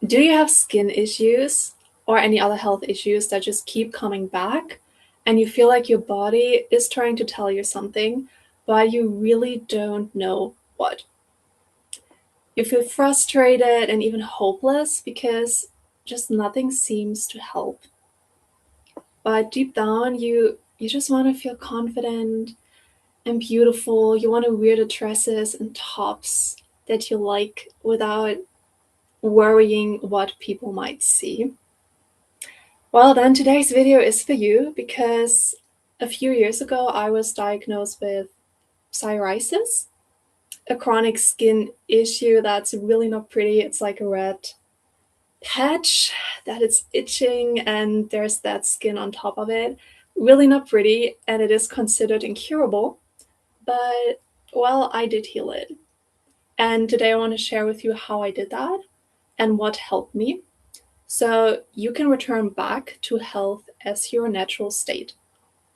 Do you have skin issues or any other health issues that just keep coming back and you feel like your body is trying to tell you something, but you really don't know what? You feel frustrated and even hopeless because just nothing seems to help. But deep down, you just want to feel confident and beautiful. You want to wear the dresses and tops that you like without worrying what people might see. Well, then today's video is for you because a few years ago I was diagnosed with psoriasis, a chronic skin issue that's really not pretty. It's like a red patch that is itching and there's that skin on top of it. Really not pretty, and it is considered incurable, but well, I did heal it. And today I want to share with you how I did that and what helped me so you can return back to health as your natural state.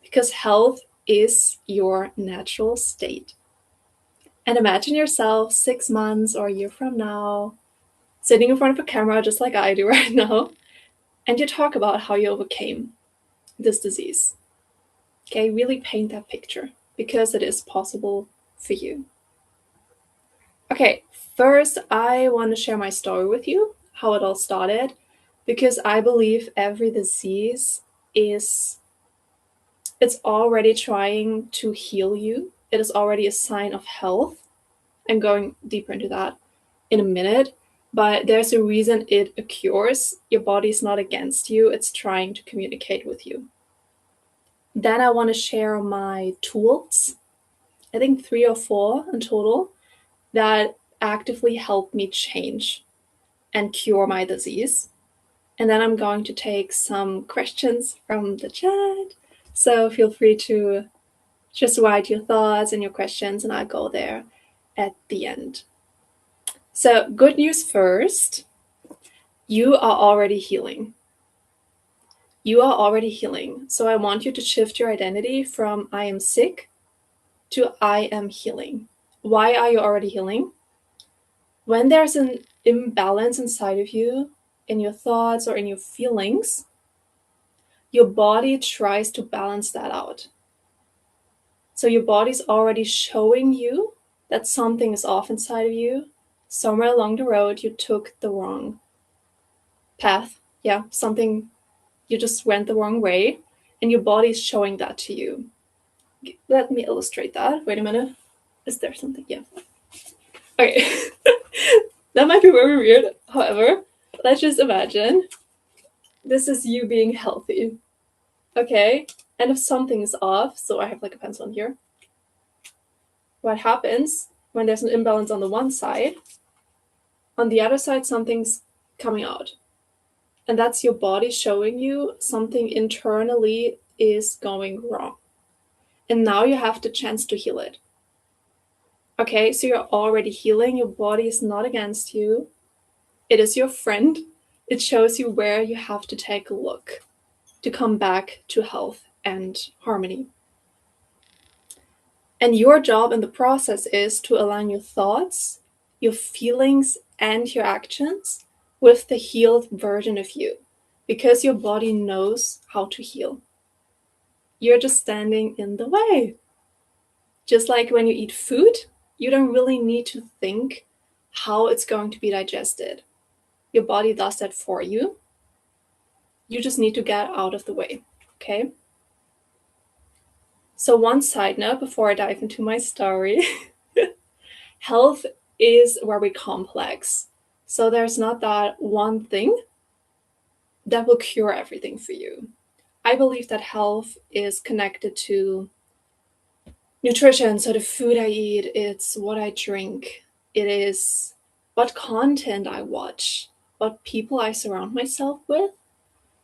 Because health is your natural state. And imagine yourself 6 months or a year from now, sitting in front of a camera just like I do right now, and you talk about how you overcame this disease. Okay, really paint that picture because it is possible for you. Okay, first, I want to share my story with you, how it all started, because I believe every disease is it's already trying to heal you. It is already a sign of health. I'm going deeper into that in a minute, but there's a reason it occurs. Your body's not against you, it's trying to communicate with you. Then I want to share my tools, I think 3 or 4 in total, that actively help me change and cure my disease. And then I'm going to take some questions from the chat. So feel free to just write your thoughts and your questions, and I'll go there at the end. So, good news first, you are already healing. You are already healing. So, I want you to shift your identity from I am sick to I am healing. Why are you already healing? When there's an imbalance inside of you, in your thoughts or in your feelings, your body tries to balance that out. So your body's already showing you that something is off inside of you. Somewhere along the road, you took the wrong path. Yeah, something, you just went the wrong way, and your body's showing that to you. Let me illustrate that. Wait a minute. Is there something? Yeah. Okay. That might be very weird. However, let's just imagine this is you being healthy. Okay. And if something's off, so I have like a pencil in here, what happens when there's an imbalance on the one side? On the other side, something's coming out. And that's your body showing you something internally is going wrong. And now you have the chance to heal it. Okay, so you're already healing. Your body is not against you. It is your friend. It shows you where you have to take a look to come back to health and harmony. And your job in the process is to align your thoughts, your feelings, and your actions with the healed version of you, because your body knows how to heal. You're just standing in the way. Just like when you eat food, you don't really need to think how it's going to be digested. Your body does that for you. You just need to get out of the way, okay? So one side note before I dive into my story, health is very complex. So there's not that one thing that will cure everything for you. I believe that health is connected to nutrition. So the food I eat, it's what I drink, it is what content I watch, what people I surround myself with.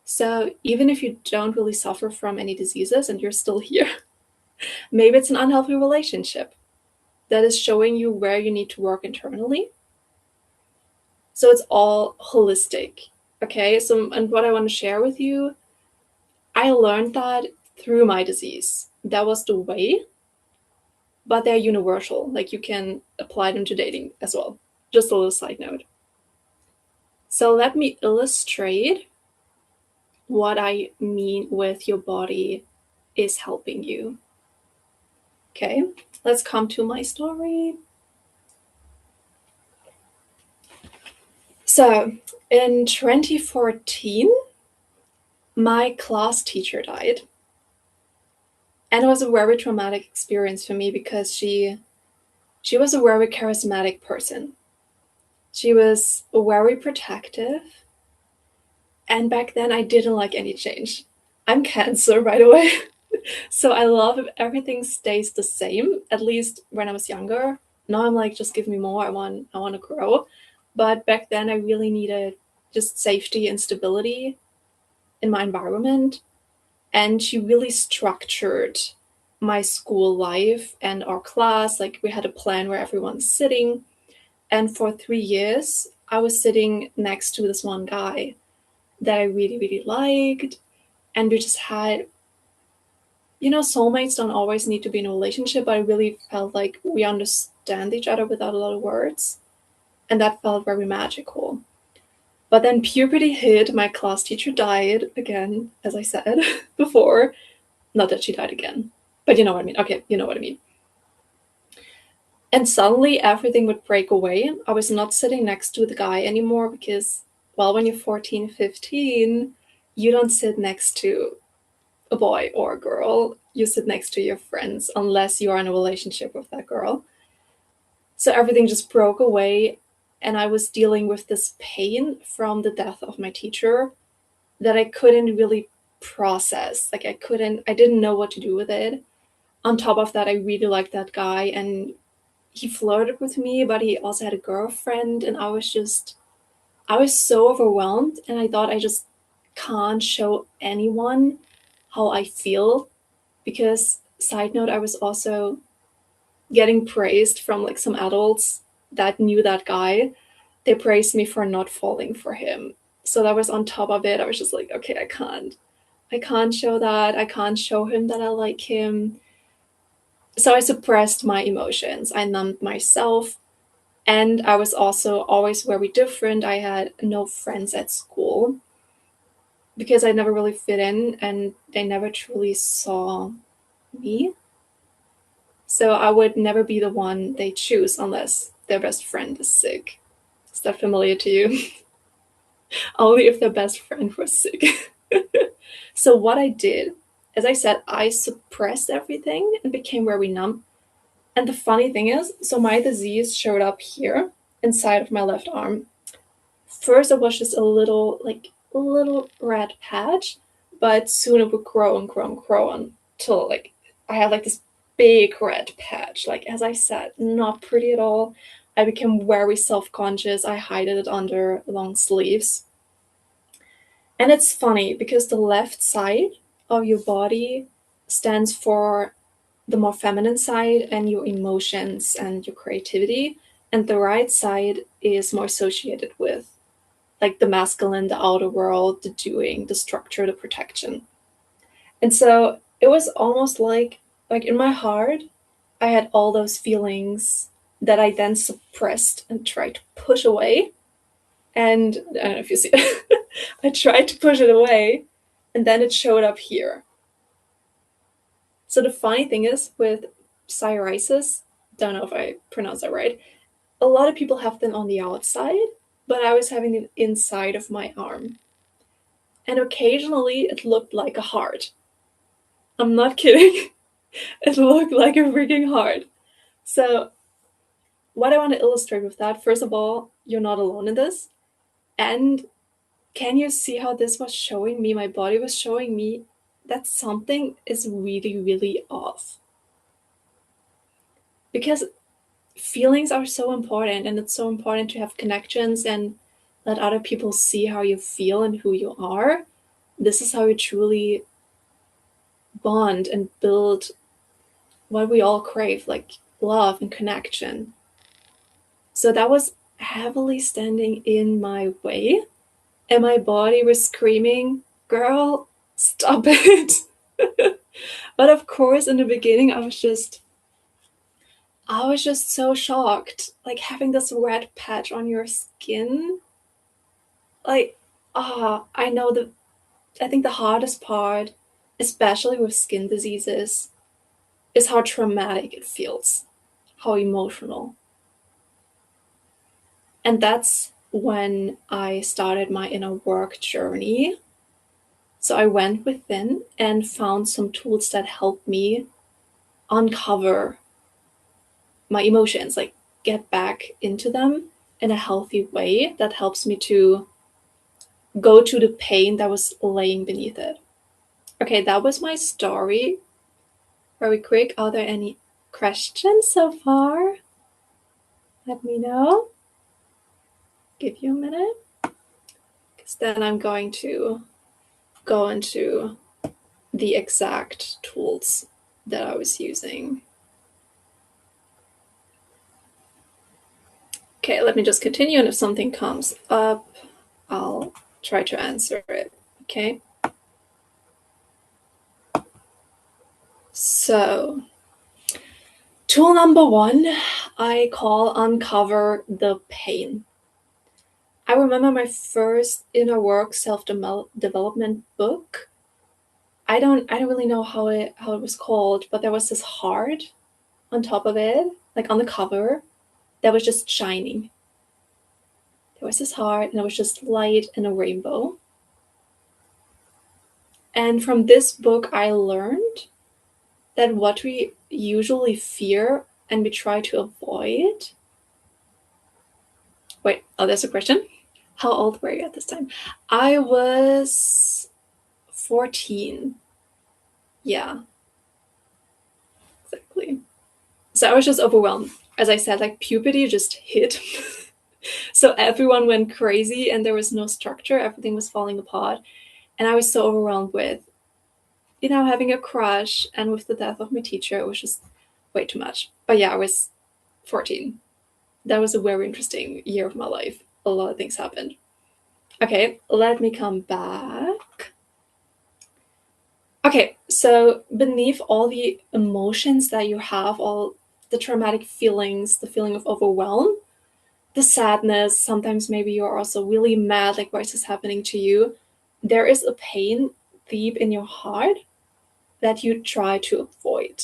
So even if you don't really suffer from any diseases and you're still here, maybe it's an unhealthy relationship that is showing you where you need to work internally. So it's all holistic. Okay, so and what I want to share with you, I learned that through my disease. That was the way, but they're universal. Like you can apply them to dating as well. Just a little side note. So let me illustrate what I mean with your body is helping you. Okay, let's come to my story. So in 2014, my class teacher died. And it was a very traumatic experience for me because she was a very charismatic person. She was very protective. And back then I didn't like any change. I'm Cancer, by the way. So I love if everything stays the same, at least when I was younger. Now I'm like, just give me more. I want to grow. But back then I really needed just safety and stability in my environment. And she really structured my school life and our class. Like we had a plan where everyone's sitting. And for 3 years, I was sitting next to this one guy that I really, really liked. And we just had, soulmates don't always need to be in a relationship, but I really felt like we understand each other without a lot of words. And that felt very magical. But then puberty hit, my class teacher died again, as I said before. Not that she died again, but you know what I mean. Okay, you know what I mean. And suddenly everything would break away. I was not sitting next to the guy anymore because, well, when you're 14, 15, you don't sit next to a boy or a girl. You sit next to your friends unless you are in a relationship with that girl. So everything just broke away. And I was dealing with this pain from the death of my teacher that I couldn't really process. Like I didn't know what to do with it. On top of that, I really liked that guy and he flirted with me, but he also had a girlfriend, and I was so overwhelmed, and I thought I just can't show anyone how I feel because, side note, I was also getting praised from like some adults that knew that guy. They praised me for not falling for him. So that was on top of it. I was just like, okay, I can't show that. I can't show him that I like him. So I suppressed my emotions. I numbed myself. And I was also always very different. I had no friends at school because I never really fit in and they never truly saw me. So I would never be the one they choose unless their best friend is sick. Is that familiar to you? Only if their best friend was sick. So what I did, as I said, I suppressed everything and became very numb. And the funny thing is, so my disease showed up here inside of my left arm. First it was just a little red patch, but soon it would grow and grow and grow until like I had like this big red patch. Like as I said, not pretty at all. I became very self-conscious. I hid it under long sleeves. And it's funny because the left side of your body stands for the more feminine side and your emotions and your creativity, and the right side is more associated with like the masculine, the outer world, the doing, the structure, the protection. And so it was almost like in my heart, I had all those feelings that I then suppressed and tried to push away. And I don't know if you see it. I tried to push it away, and then it showed up here. So the funny thing is with psoriasis, don't know if I pronounce that right. A lot of people have them on the outside, but I was having it inside of my arm. And occasionally it looked like a heart. I'm not kidding. It looked like a freaking heart. So, what I want to illustrate with that, first of all, you're not alone in this. And can you see how this was showing me? My body was showing me that something is really, really off. Because feelings are so important, and it's so important to have connections and let other people see how you feel and who you are. This is how you truly bond and build what we all crave, like love and connection. So that was heavily standing in my way, and my body was screaming, "Girl, stop it." But of course, in the beginning, I was just so shocked. Like having this red patch on your skin, like, I know I think the hardest part, especially with skin diseases, is how traumatic it feels, how emotional. And that's when I started my inner work journey. So I went within and found some tools that helped me uncover my emotions, like get back into them in a healthy way that helps me to go to the pain that was laying beneath it. Okay, that was my story. Very quick. Are there any questions so far? Let me know. Give you a minute. Because then I'm going to go into the exact tools that I was using. Okay, let me just continue, and if something comes up, I'll try to answer it. Okay. So, tool number 1, I call uncover the pain. I remember my first inner work self-development book. I don't really know how it was called, but there was this heart on top of it, like on the cover, that was just shining. There was this heart, and it was just light and a rainbow. And from this book, I learned that what we usually fear and we try to avoid. Wait, oh, there's a question. How old were you at this time? I was 14. Yeah, exactly. So I was just overwhelmed. As I said, like puberty just hit. So everyone went crazy and there was no structure. Everything was falling apart. And I was so overwhelmed with, having a crush, and with the death of my teacher. It was just way too much. But yeah, I was 14. That was a very interesting year of my life. A lot of things happened. Okay, let me come back. Okay, so beneath all the emotions that you have, all the traumatic feelings, the feeling of overwhelm, the sadness, sometimes maybe you're also really mad, like, why is this happening to you? There is a pain deep in your heart that you try to avoid.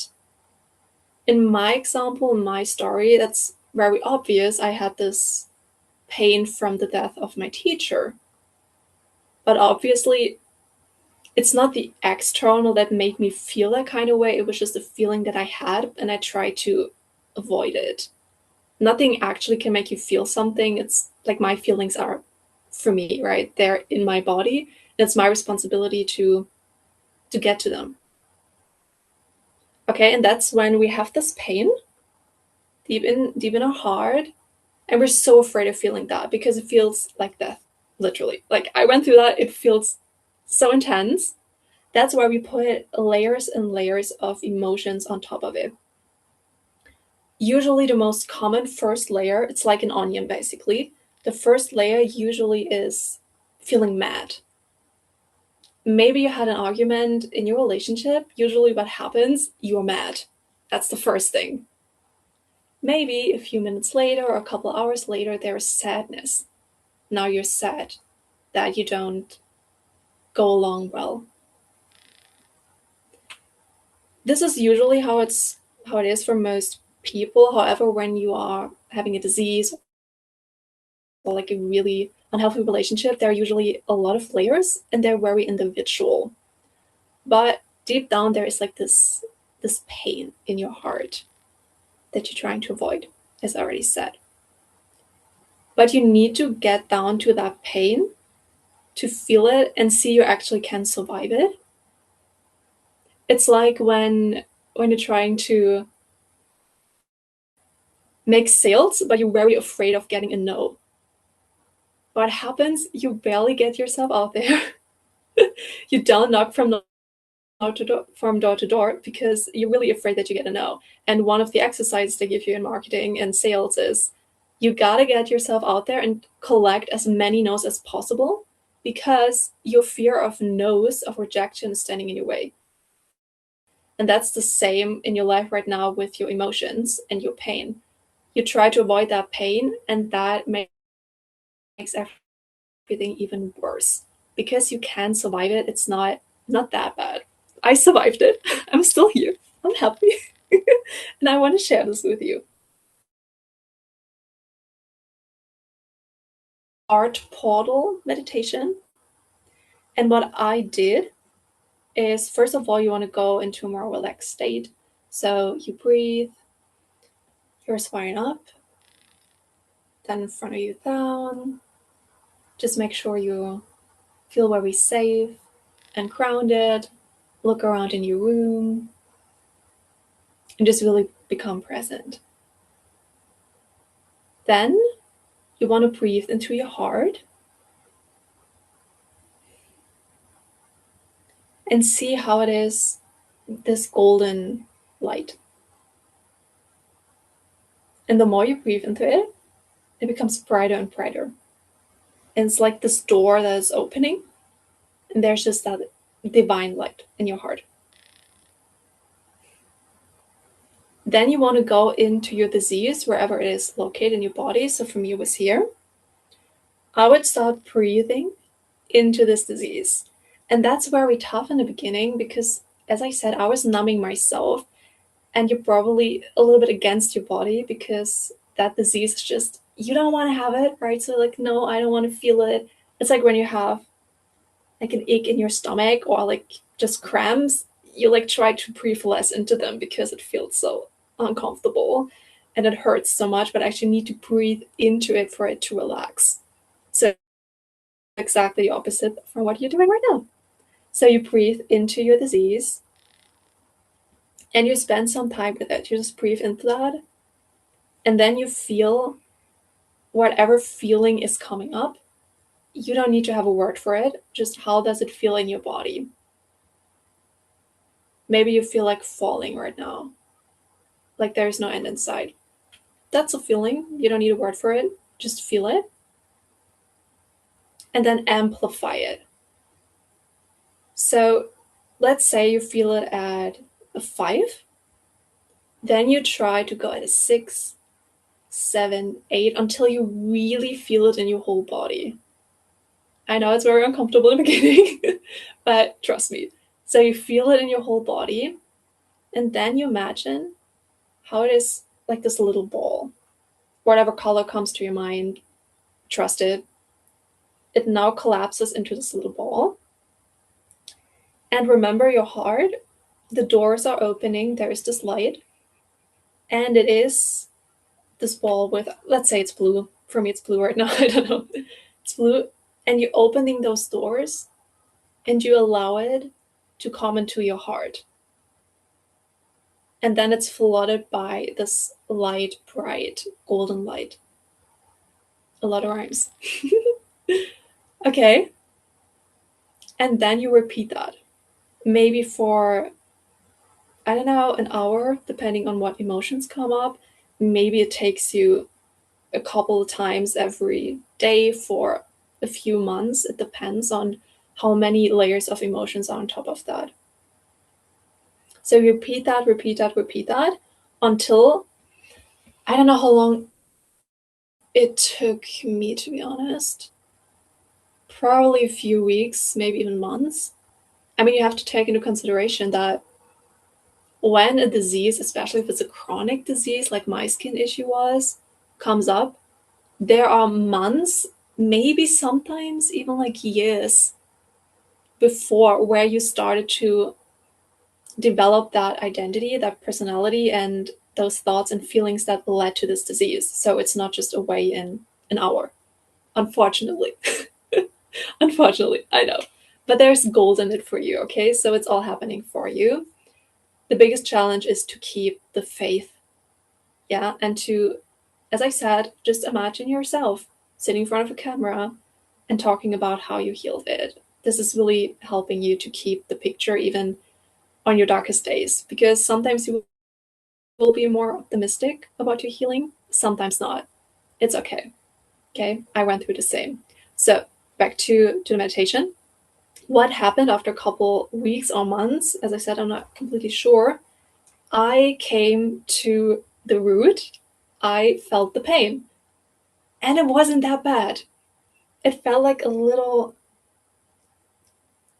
In my example, in my story, that's very obvious. I had this pain from the death of my teacher. But obviously, it's not the external that made me feel that kind of way. It was just a feeling that I had, and I tried to avoid it. Nothing actually can make you feel something. It's like my feelings are for me, right? They're in my body. And it's my responsibility to get to them. Okay, and that's when we have this pain deep in our heart, and we're so afraid of feeling that because it feels like death, literally. Like I went through that, it feels so intense. That's why we put layers and layers of emotions on top of it. Usually the most common first layer, it's like an onion basically. The first layer usually is feeling mad. Maybe you had an argument in your relationship. Usually what happens, you're mad. That's the first thing. Maybe a few minutes later or a couple hours later, there's sadness. Now you're sad that you don't go along well. This is usually how it is for most people. However, when you are having a disease or like a really unhealthy relationship, there are usually a lot of layers and they're very individual. But deep down there is like this pain in your heart that you're trying to avoid, as I already said. But you need to get down to that pain to feel it and see you actually can survive it. It's like when you're trying to make sales, but you're very afraid of getting a no. What happens? You barely get yourself out there. You don't knock from door to door because you're really afraid that you get a no. And one of the exercises they give you in marketing and sales is you gotta get yourself out there and collect as many no's as possible because your fear of no's, of rejection, is standing in your way. And that's the same in your life right now with your emotions and your pain. You try to avoid that pain, and that makes everything everything even worse. Because you can survive it, it's not that bad. I survived it. I'm still here. I'm happy. And I want to share this with you. Art portal meditation. And what I did is, first of all, you want to go into a more relaxed state. So you breathe, your spine up, then in front of you down. Just make sure you feel very safe and grounded. Look around in your room and just really become present. Then you want to breathe into your heart and see how it is, this golden light. And the more you breathe into it, it becomes brighter and brighter. And it's like this door that is opening, and there's just that divine light in your heart. Then you want to go into your disease, wherever it is located in your body. So for me, it was here. I would start breathing into this disease. And that's very tough in the beginning because, as I said, I was numbing myself, and you're probably a little bit against your body because that disease is just, you don't want to have it, right? So, like, no, I don't want to feel it. It's like when you have like an ache in your stomach or like just cramps, you like try to breathe less into them because it feels so uncomfortable and it hurts so much, but actually need to breathe into it for it to relax. So exactly the opposite from what you're doing right now. So you breathe into your disease and you spend some time with it. You just breathe into that. And then you feel whatever feeling is coming up. You don't need to have a word for it. Just how does it feel in your body? Maybe you feel like falling right now, like there's no end in sight. That's a feeling. You don't need a word for it. Just feel it. And then amplify it. So let's say you feel it at a 5. Then you try to go at a 6, 7, 8 until you really feel it in your whole body. I know it's very uncomfortable in the beginning, but trust me. So you feel it in your whole body, and then you imagine how it is like this little ball. Whatever color comes to your mind, trust it. It now collapses into this little ball. And remember your heart, the doors are opening, there is this light, and it is this ball with, let's say it's blue. For me, it's blue right now. I don't know. It's blue. And you're opening those doors and you allow it to come into your heart. And then it's flooded by this light, bright, golden light. A lot of rhymes. Okay. And then you repeat that. Maybe for, I don't know, an hour, depending on what emotions come up. Maybe it takes you a couple of times every day for a few months. It depends on how many layers of emotions are on top of that. So repeat that, repeat that, repeat that until, I don't know how long it took me, to be honest. Probably a few weeks, maybe even months. I mean, you have to take into consideration that when a disease, especially if it's a chronic disease like my skin issue was, comes up, there are months, maybe sometimes even like years before where you started to develop that identity, that personality, and those thoughts and feelings that led to this disease. So it's not just away in an hour, unfortunately. Unfortunately, I know. But there's gold in it for you, okay? So it's all happening for you. The biggest challenge is to keep the faith, yeah? And to, as I said, just imagine yourself sitting in front of a camera and talking about how you healed it. This is really helping you to keep the picture even on your darkest days, because sometimes you will be more optimistic about your healing, sometimes not. It's okay. Okay, I went through the same. So back to the meditation. What happened after a couple weeks or months, as I said, I'm not completely sure. I came to the root. I felt the pain, and it wasn't that bad. It felt like a little,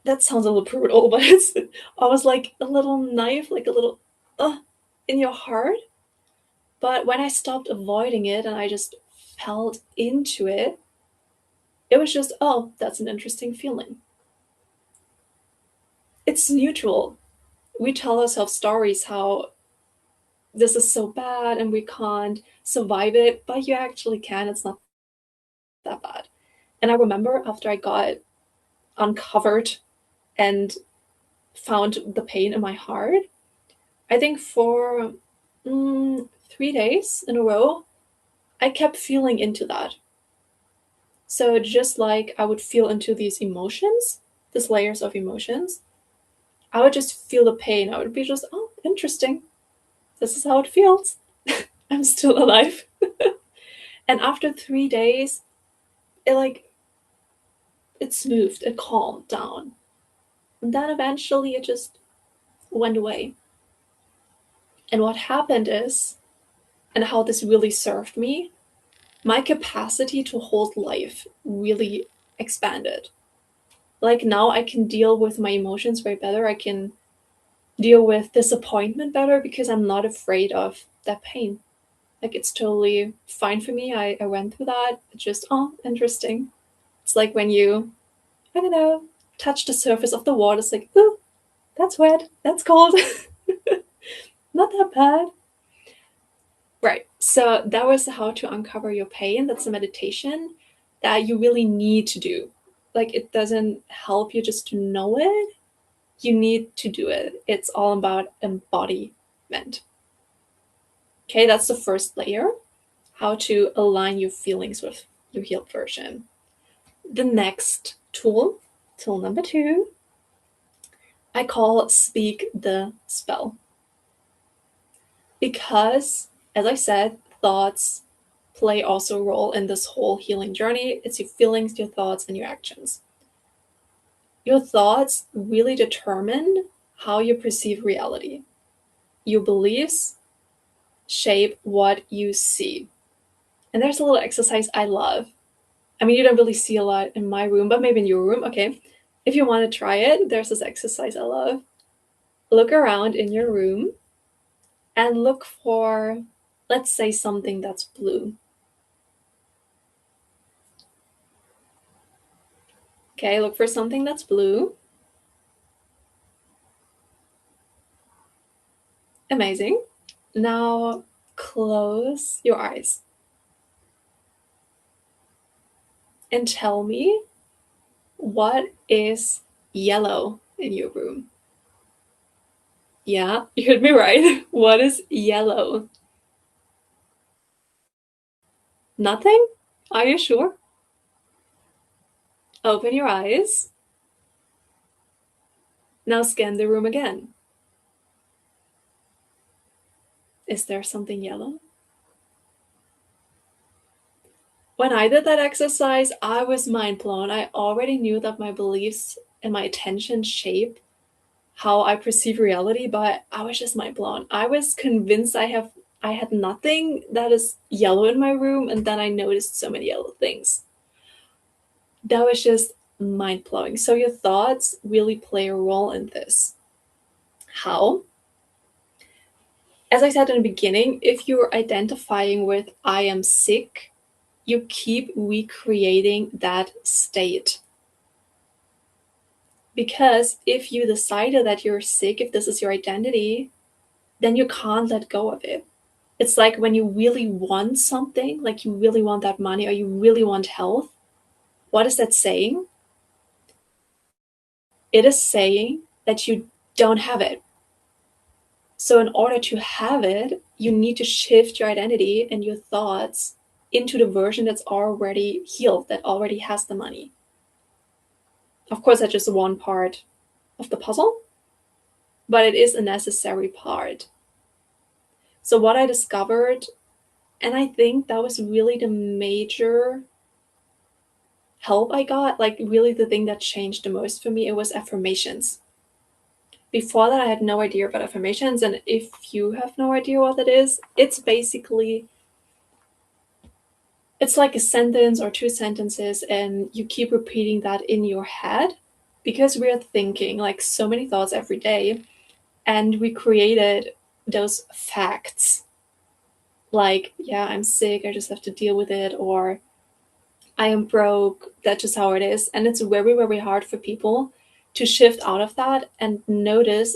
that sounds a little brutal, but it's almost like a little knife, like a little, uh, in your heart. But when I stopped avoiding it and I just felt into it, it was just, oh, that's an interesting feeling. It's neutral. We tell ourselves stories how this is so bad and we can't survive it, but you actually can. It's not that bad. And I remember after I got uncovered and found the pain in my heart, I think for 3 days in a row, I kept feeling into that. So just like I would feel into these emotions, these layers of emotions, I would just feel the pain. I would be just, oh, interesting. This is how it feels. I'm still alive. And after 3 days, it like it smoothed, it calmed down. And then eventually it just went away. And what happened is, and how this really served me, my capacity to hold life really expanded. Like now I can deal with my emotions way better. I can deal with disappointment better because I'm not afraid of that pain. Like it's totally fine for me. I went through that. It's just, oh, interesting. It's like when you, I don't know, touch the surface of the water, it's like, ooh, that's wet, that's cold. Not that bad. Right. So that was how to uncover your pain. That's a meditation that you really need to do. Like it doesn't help you just to know it. You need to do it. It's all about embodiment. Okay, that's the first layer. How to align your feelings with your healed version. The next tool number 2, I call speak the spell. Because, as I said, thoughts play also a role in this whole healing journey. It's your feelings, your thoughts, and your actions. Your thoughts really determine how you perceive reality. Your beliefs shape what you see. And there's a little exercise I love. I mean, you don't really see a lot in my room, but maybe in your room. Okay. If you want to try it, there's this exercise I love. Look around in your room and look for, let's say, something that's blue. Okay, look for something that's blue. Amazing. Now close your eyes and tell me, what is yellow in your room? Yeah, you heard me right. What is yellow? Nothing? Are you sure? Open your eyes. Now scan the room again. Is there something yellow? When I did that exercise, I was mind blown. I already knew that my beliefs and my attention shape how I perceive reality, but I was just mind blown. I was convinced I had nothing that is yellow in my room, and then I noticed so many yellow things. That was just mind blowing. So your thoughts really play a role in this. How? As I said in the beginning, if you're identifying with I am sick, you keep recreating that state. Because if you decided that you're sick, if this is your identity, then you can't let go of it. It's like when you really want something, like you really want that money or you really want health, what is that saying? It is saying that you don't have it. So, in order to have it, you need to shift your identity and your thoughts into the version that's already healed, that already has the money. Of course, that's just one part of the puzzle, but it is a necessary part. So, what I discovered, and I think that was really the major help I got, like really the thing that changed the most for me, it was affirmations. Before that, I had no idea about affirmations. And if you have no idea what it is, it's basically It's like a sentence or two sentences, and you keep repeating that in your head because we are thinking like so many thoughts every day, and we created those facts like, yeah, I'm sick, I just have to deal with it, or I am broke, that's just how it is. And it's very, very hard for people to shift out of that and notice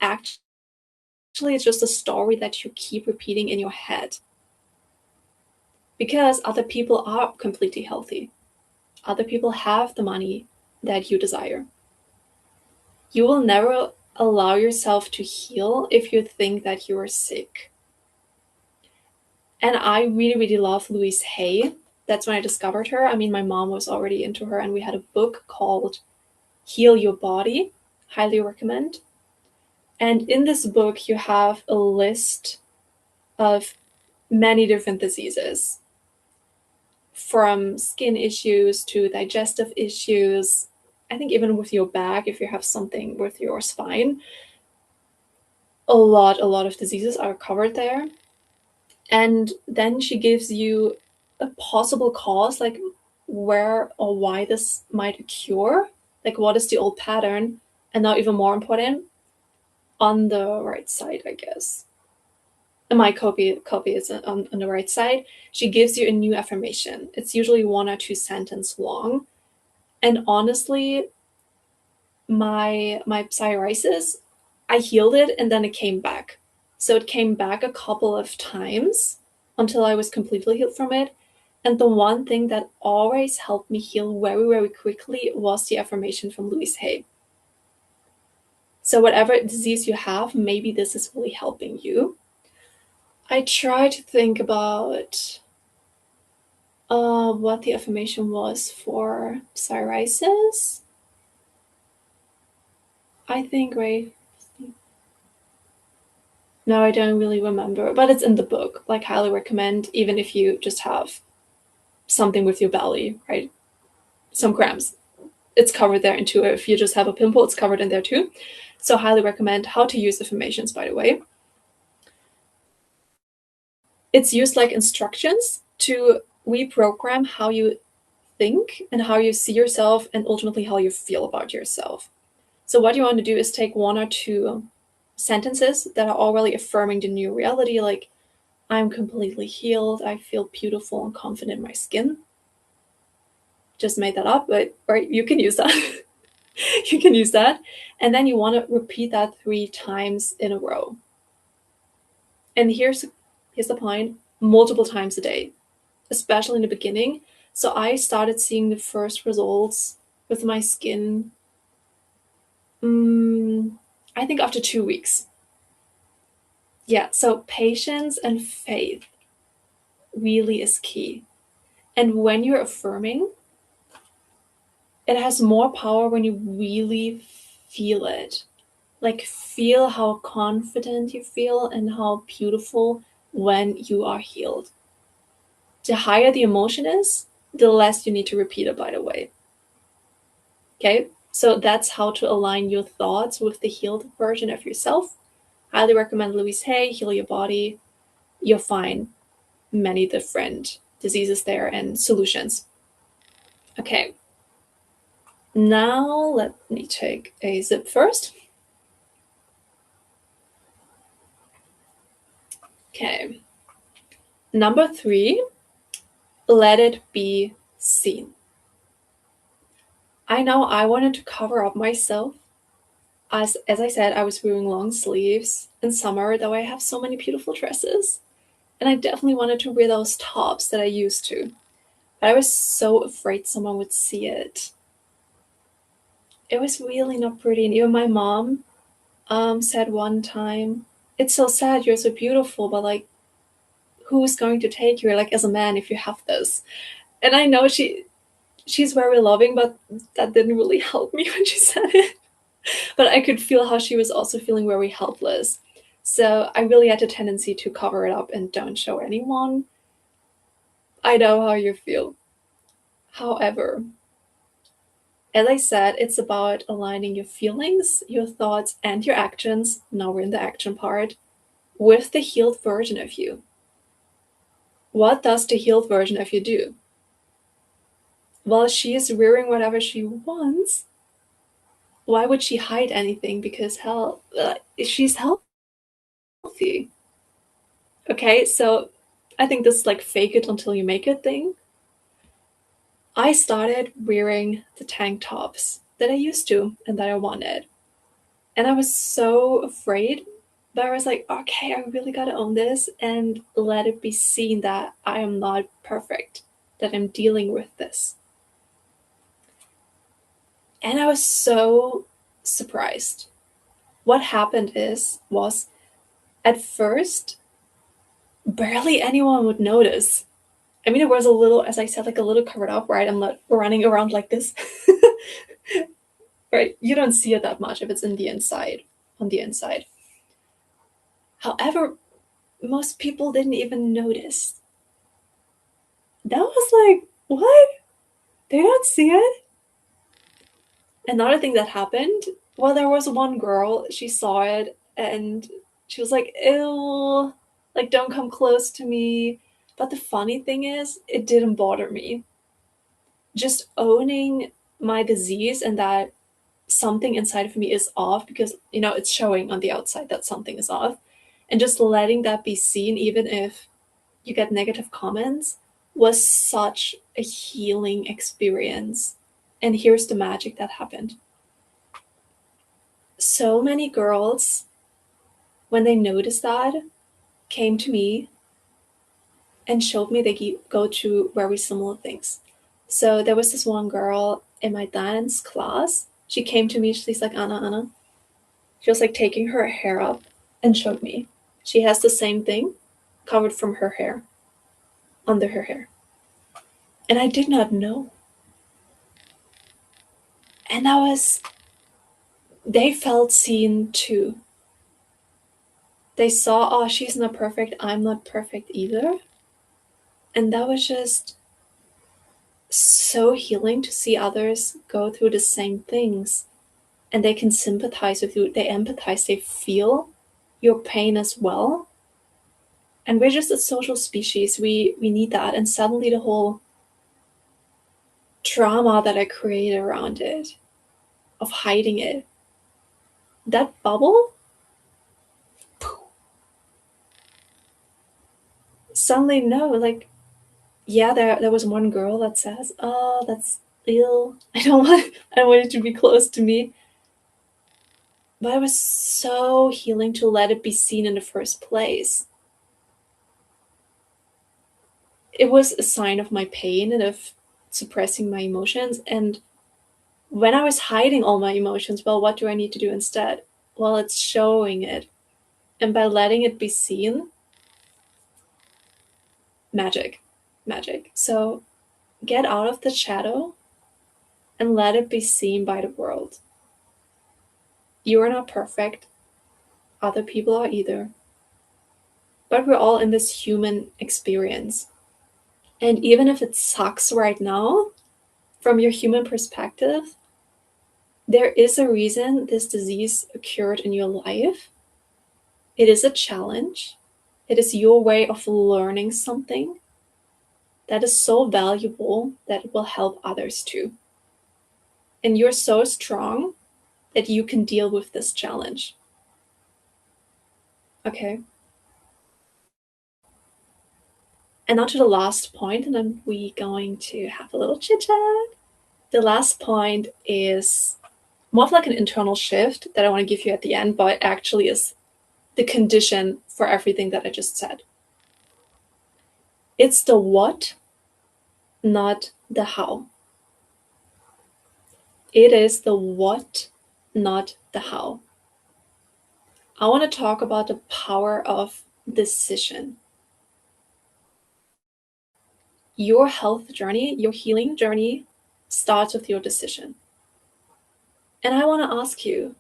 actually it's just a story that you keep repeating in your head. Because other people are completely healthy. Other people have the money that you desire. You will never allow yourself to heal if you think that you are sick. And I really, really love Louise Hay. That's when I discovered her. I mean, my mom was already into her, and we had a book called Heal Your Body. Highly recommend. And in this book, you have a list of many different diseases, from skin issues to digestive issues. I think even with your back, if you have something with your spine, a lot of diseases are covered there. And then she gives you a possible cause, like where or why this might occur, like what is the old pattern, and now even more important, on the right side, I guess. And my copy is on the right side. She gives you a new affirmation. It's usually one or two sentences long. And honestly, my psoriasis, I healed it and then it came back. So it came back a couple of times until I was completely healed from it. And the one thing that always helped me heal very, very quickly was the affirmation from Louise Hay. So whatever disease you have, maybe this is really helping you. I try to think about what the affirmation was for psoriasis. I think, right? No, I don't really remember, but it's in the book. Like, highly recommend, even if you just have something with your belly, right? Some cramps. It's covered there, and too. If you just have a pimple, it's covered in there too. So, highly recommend. How to use affirmations, by the way. It's used like instructions to reprogram how you think and how you see yourself, and ultimately how you feel about yourself. So, what you want to do is take one or two sentences that are already affirming the new reality, like, I'm completely healed, I feel beautiful and confident in my skin. Just made that up, but right, you can use that. You can use that. And then you want to repeat that 3 times in a row. And here's the point, multiple times a day, especially in the beginning. So I started seeing the first results with my skin, I think after 2 weeks. Yeah, so patience and faith really is key. And when you're affirming, it has more power when you really feel it. Like, feel how confident you feel and how beautiful when you are healed. The higher the emotion is, the less you need to repeat it, by the way. Okay? So that's how to align your thoughts with the healed version of yourself. Highly recommend Louise Hay, Heal Your Body. You'll find many different diseases there and solutions. Okay. Now let me take a sip first. Okay. Number 3, let it be seen. I know I wanted to cover up myself. As I said, I was wearing long sleeves in summer, though I have so many beautiful dresses. And I definitely wanted to wear those tops that I used to. But I was so afraid someone would see it. It was really not pretty. And even my mom said one time, it's so sad, you're so beautiful, but like, who's going to take you, like, as a man, if you have this? And I know she's very loving, but that didn't really help me when she said it. But I could feel how she was also feeling very helpless. So I really had a tendency to cover it up and don't show anyone. I know how you feel. However, as I said, it's about aligning your feelings, your thoughts, and your actions. Now we're in the action part, with the healed version of you. What does the healed version of you do? Well, she is wearing whatever she wants. Why would she hide anything? Because hell, she's healthy. Okay, so I think this is like fake it until you make it thing. I started wearing the tank tops that I used to and that I wanted. And I was so afraid, but I was like, okay, I really gotta own this and let it be seen that I am not perfect, that I'm dealing with this. And I was so surprised. What happened was at first barely anyone would notice. I mean, it was a little, as I said, like a little covered up, right? I'm not running around like this. Right? You don't see it that much if it's in the inside, on the inside. However, most people didn't even notice. That was like, what? They don't see it? Another thing that happened, well, there was one girl, she saw it and she was like, ew, like, don't come close to me. But the funny thing is, it didn't bother me. Just owning my disease and that something inside of me is off because, it's showing on the outside that something is off. And just letting that be seen, even if you get negative comments, was such a healing experience. And here's the magic that happened. So many girls, when they noticed that, came to me and showed me they go through very similar things. So there was this one girl in my dance class. She came to me, she's like, Anna. She was like taking her hair up and showed me. She has the same thing covered from her hair, under her hair. And I did not know. And they felt seen too. They saw, oh, she's not perfect, I'm not perfect either. And that was just so healing to see others go through the same things and they can sympathize with you, they empathize, they feel your pain as well. And we're just a social species. We need that. And suddenly the whole trauma that I created around it, of hiding it, that bubble, suddenly no, like, yeah, there was one girl that says, oh, that's ill. I don't want it to be close to me. But it was so healing to let it be seen in the first place. It was a sign of my pain and of suppressing my emotions. And when I was hiding all my emotions, well, what do I need to do instead? Well, it's showing it. And by letting it be seen, magic, magic. So get out of the shadow and let it be seen by the world. You are not perfect. Other people are either. But we're all in this human experience. And even if it sucks right now, from your human perspective, there is a reason this disease occurred in your life. It is a challenge. It is your way of learning something that is so valuable that it will help others too. And you're so strong that you can deal with this challenge. Okay. And now to the last point, and then we going to have a little chit chat. The last point is more of like an internal shift that I want to give you at the end, but actually is the condition for everything that I just said. It's the what, not the how. It is the what, not the how. I want to talk about the power of decision. Your health journey, your healing journey starts with your decision. And I want to ask you,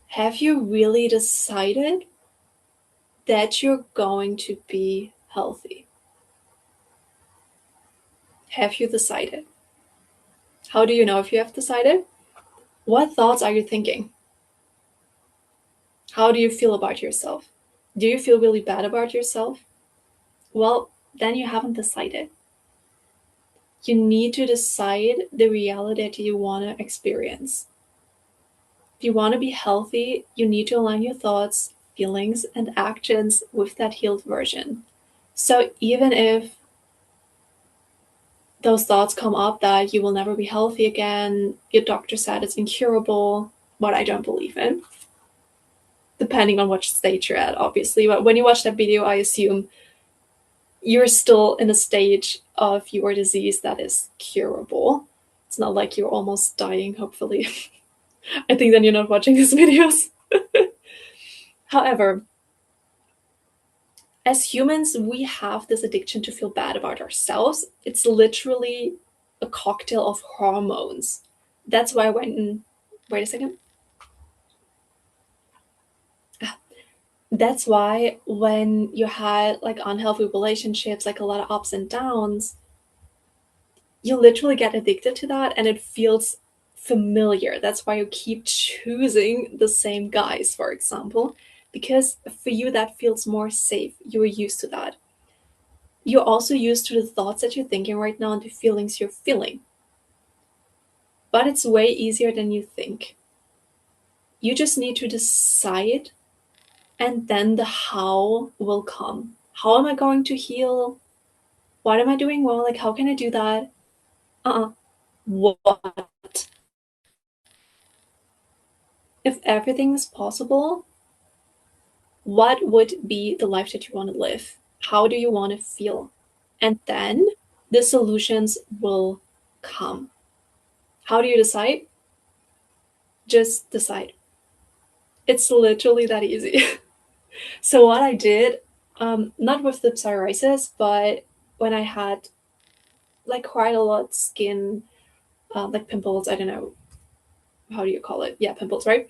have you really decided that you're going to be healthy? Have you decided? How do you know if you have decided? What thoughts are you thinking? How do you feel about yourself? Do you feel really bad about yourself? Well, then you haven't decided. You need to decide the reality that you want to experience. If you want to be healthy, you need to align your thoughts, feelings, and actions with that healed version. So even if those thoughts come up that you will never be healthy again, your doctor said it's incurable, what I don't believe in, depending on which stage you're at, obviously. But when you watch that video, I assume you're still in a stage of your disease that is curable. It's not like you're almost dying, hopefully. I think then you're not watching these videos. However, as humans, we have this addiction to feel bad about ourselves. It's literally a cocktail of hormones. That's why when, wait a second. That's why when you had like unhealthy relationships, like a lot of ups and downs, you literally get addicted to that and it feels familiar. That's why you keep choosing the same guys, for example, because for you that feels more safe. You're used to that. You're also used to the thoughts that you're thinking right now and the feelings you're feeling. But it's way easier than you think. You just need to decide, and then the how will come. How am I going to heal? What am I doing well? Like, how can I do that? What? If everything is possible, what would be the life that you want to live? How do you want to feel? And then the solutions will come. How do you decide? Just decide. It's literally that easy. So what I did, not with the psoriasis, but when I had like quite a lot skin, like pimples, I don't know, how do you call it? Yeah, pimples, right?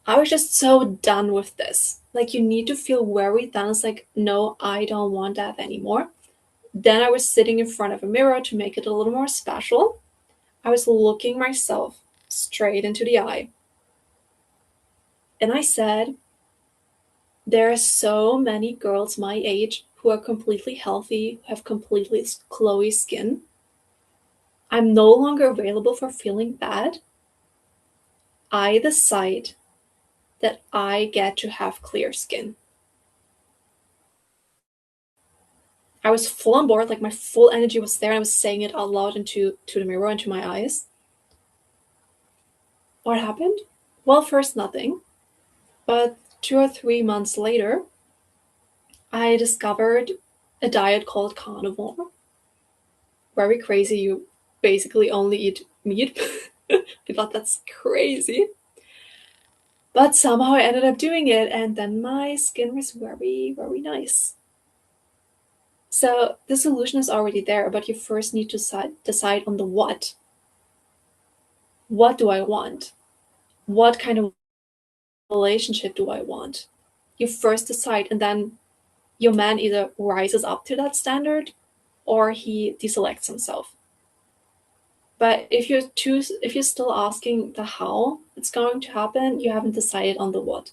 I was just so done with this. Like, you need to feel worried. Then it's like, no, I don't want that anymore. Then I was sitting in front of a mirror to make it a little more special. I was looking myself straight into the eye. And I said, there are so many girls my age who are completely healthy, who have completely glowy skin. I'm no longer available for feeling bad. I decide that I get to have clear skin. I was full on board, like my full energy was there, and I was saying it out loud into the mirror, into my eyes. What happened? Well, first nothing, but 2 or 3 months later, I discovered a diet called carnivore. Very crazy. You basically only eat meat. I thought that's crazy. But somehow I ended up doing it, and then my skin was very, very nice. So the solution is already there, but you first need to decide on the what. What do I want? What kind of relationship do I want? You first decide, and then your man either rises up to that standard or he deselects himself. But if you're still asking the how it's going to happen, you haven't decided on the what.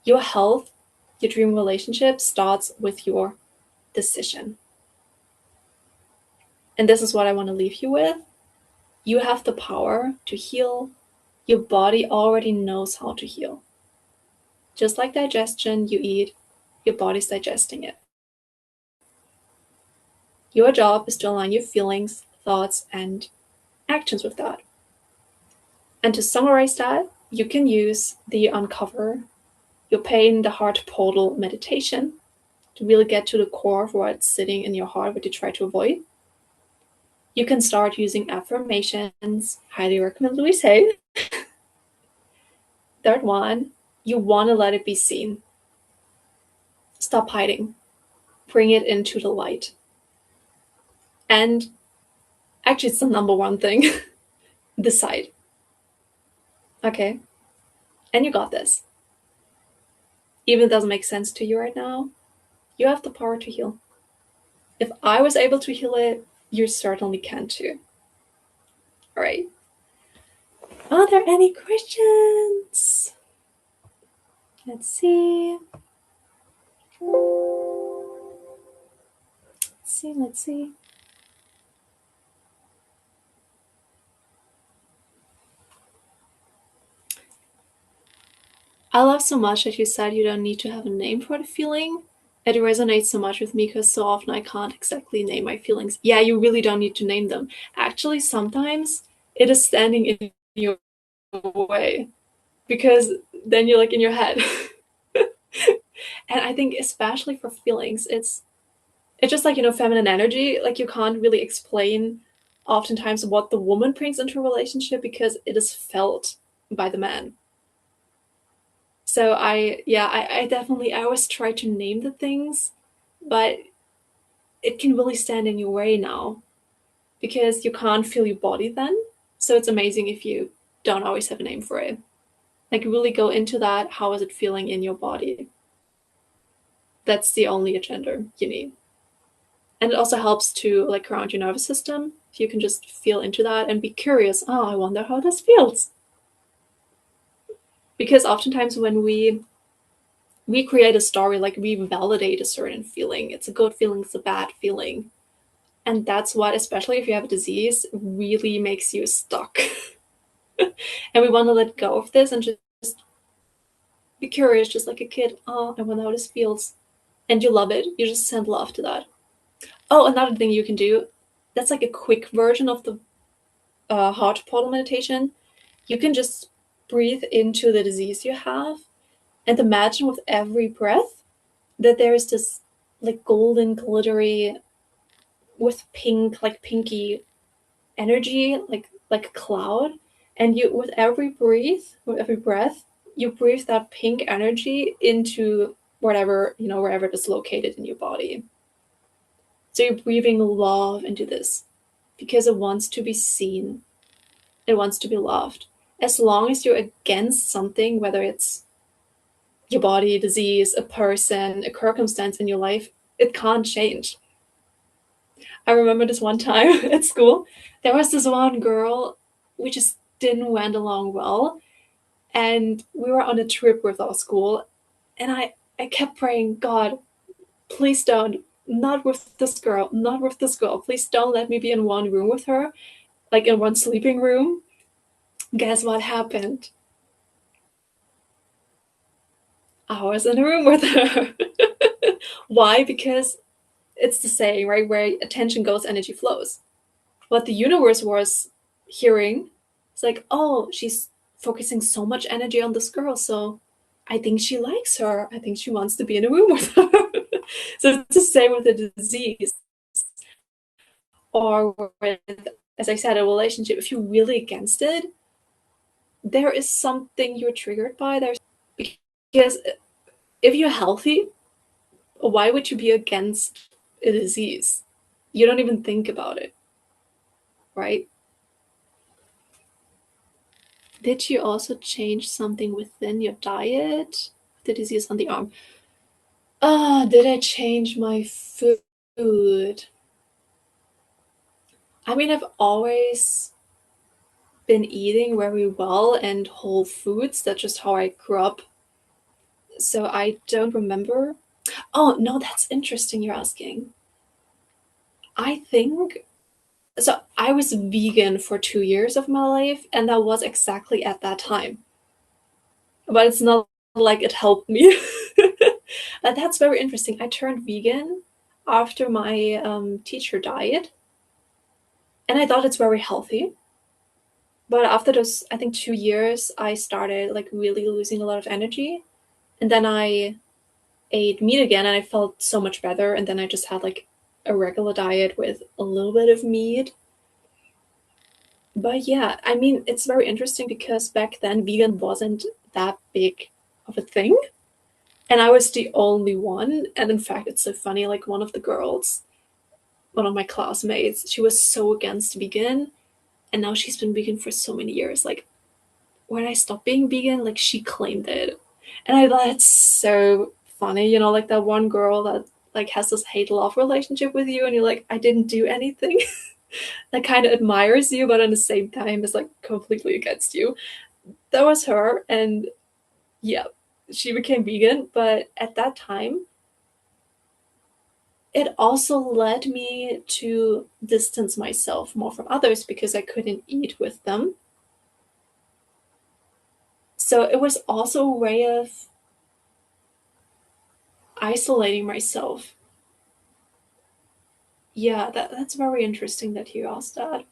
Your health, your dream relationship starts with your decision. And this is what I want to leave you with. You have the power to heal. Your body already knows how to heal. Just like digestion, you eat, your body's digesting it. Your job is to align your feelings, thoughts, and actions with that. And to summarize that, you can use the Uncover Your Pain, the Heart Portal meditation to really get to the core of what's sitting in your heart, what you try to avoid. You can start using affirmations. Highly recommend Louise Hay. Third one, you want to let it be seen. Stop hiding. Bring it into the light. And actually, it's the number one thing. Decide. Okay? And you got this. Even if it doesn't make sense to you right now, you have the power to heal. If I was able to heal it, you certainly can too. All right. Are there any questions? Let's see. Let's see, let's see. I love so much that you said you don't need to have a name for the feeling. It resonates so much with me because so often I can't exactly name my feelings. Yeah, you really don't need to name them. Actually, sometimes it is standing in your way because then you're like in your head. And I think especially for feelings, it's just like, feminine energy. Like you can't really explain oftentimes what the woman brings into a relationship because it is felt by the man. So I definitely, I always try to name the things, but it can really stand in your way now because you can't feel your body then. So it's amazing if you don't always have a name for it. Like really go into that. How is it feeling in your body? That's the only agenda you need. And it also helps to like ground your nervous system. If you can just feel into that and be curious, oh, I wonder how this feels. Because oftentimes when we create a story, like we validate a certain feeling. It's a good feeling, it's a bad feeling. And that's what, especially if you have a disease, really makes you stuck. And we want to let go of this and just be curious, just like a kid. Oh, I wonder how this feels. And you love it. You just send love to that. Oh, another thing you can do, that's like a quick version of the heart portal meditation. You can just breathe into the disease you have and imagine with every breath that there is this like golden, glittery, with pink, like pinky energy, like a cloud. And you, with every breath, you breathe that pink energy into whatever, wherever it is located in your body. So you're breathing love into this because it wants to be seen. It wants to be loved. As long as you're against something, whether it's your body, disease, a person, a circumstance in your life, it can't change. I remember this one time at school, there was this one girl, we just didn't went along well. And we were on a trip with our school. And I kept praying, God, please don't, not with this girl, not with this girl. Please don't let me be in one room with her, like in one sleeping room. Guess what happened? I was in a room with her. Why? Because it's the saying, right? Where attention goes, energy flows. What the universe was hearing, it's like, oh, she's focusing so much energy on this girl, so I think she likes her. I think she wants to be in a room with her. So it's the same with the disease or with, as I said, a relationship. If you're really against it, there is something you're triggered by. There's because if you're healthy, why would you be against a disease? You don't even think about it, right? Did you also change something within your diet? The disease on the arm. Ah, did I change my food? I mean, I've always been eating very well and whole foods. That's just how I grew up. So I don't remember. Oh, no, that's interesting you're asking. I think so. I was vegan for 2 years of my life, and that was exactly at that time. But it's not like it helped me. That's very interesting. I turned vegan after my teacher died, and I thought it's very healthy. But after those, I think 2 years, I started like really losing a lot of energy, and then I ate meat again, and I felt so much better. And then I just had like a regular diet with a little bit of meat. But yeah, I mean, it's very interesting because back then vegan wasn't that big of a thing. And I was the only one. And in fact, it's so funny. Like one of the girls, one of my classmates, she was so against vegan, and now she's been vegan for so many years. Like when I stopped being vegan, like she claimed it, and I thought it's so funny. Like that one girl that like has this hate love relationship with you, and you're like, I didn't do anything. That kind of admires you, but at the same time is like completely against you. That was her, and yeah, she became vegan. But at that time, it also led me to distance myself more from others because I couldn't eat with them. So it was also a way of isolating myself. Yeah, that's very interesting that you asked that.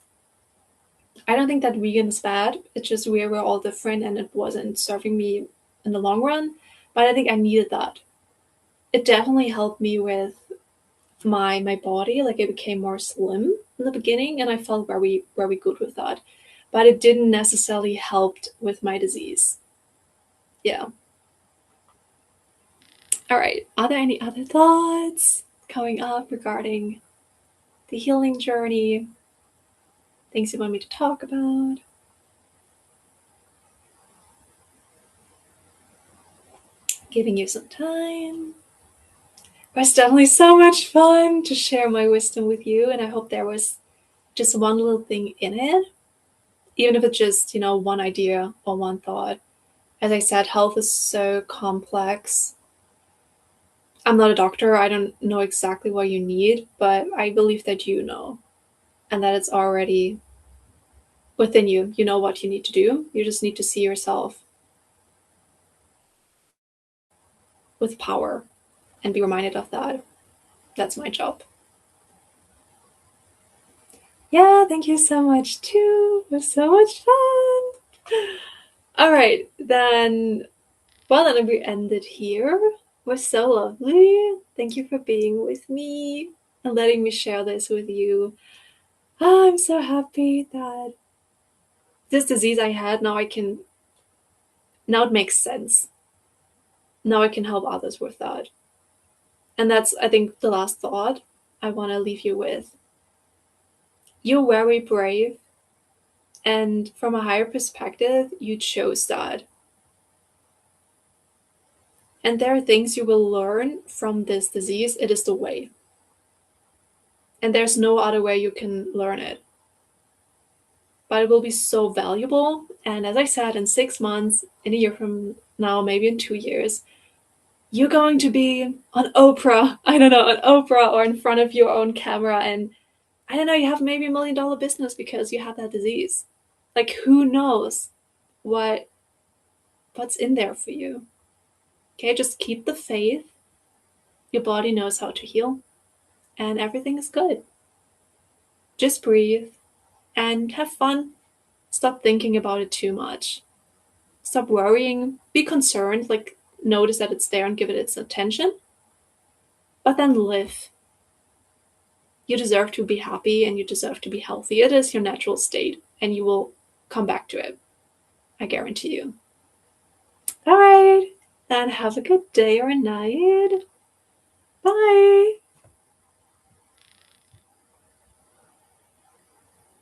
I don't think that vegan is bad. It's just we were all different and it wasn't serving me in the long run. But I think I needed that. It definitely helped me with my body. Like it became more slim in the beginning and I felt very good with that. But it didn't necessarily help with my disease. Yeah. All right. Are there any other thoughts coming up regarding the healing journey? Things you want me to talk about? Giving you some time. It was definitely so much fun to share my wisdom with you, and I hope there was just one little thing in it, even if it's just, one idea or one thought. As I said, health is so complex. I'm not a doctor, I don't know exactly what you need, but I believe that you know, and that it's already within you. You know what you need to do. You just need to see yourself with power and be reminded of that. That's my job. Yeah, thank you so much too. It was so much fun. All right, then. Well, then we end it here. It was so lovely. Thank you for being with me and letting me share this with you. Oh, I'm so happy that this disease I had now it makes sense. Now I can help others with that. And that's, I think, the last thought I want to leave you with. You're very brave, and from a higher perspective, you chose that. And there are things you will learn from this disease. It is the way. And there's no other way you can learn it. But it will be so valuable. And as I said, in 6 months, in a year from now, maybe in 2 years, you're going to be on Oprah. I don't know, on Oprah or in front of your own camera. And I don't know, you have maybe $1 million business because you have that disease. Like, who knows what what's in there for you? Okay, just keep the faith. Your body knows how to heal, and everything is good. Just breathe and have fun. Stop thinking about it too much. Stop worrying. Be concerned, like notice that it's there and give it its attention. But then live. You deserve to be happy and you deserve to be healthy. It is your natural state and you will come back to it. I guarantee you. All right, then have a good day or night. Bye.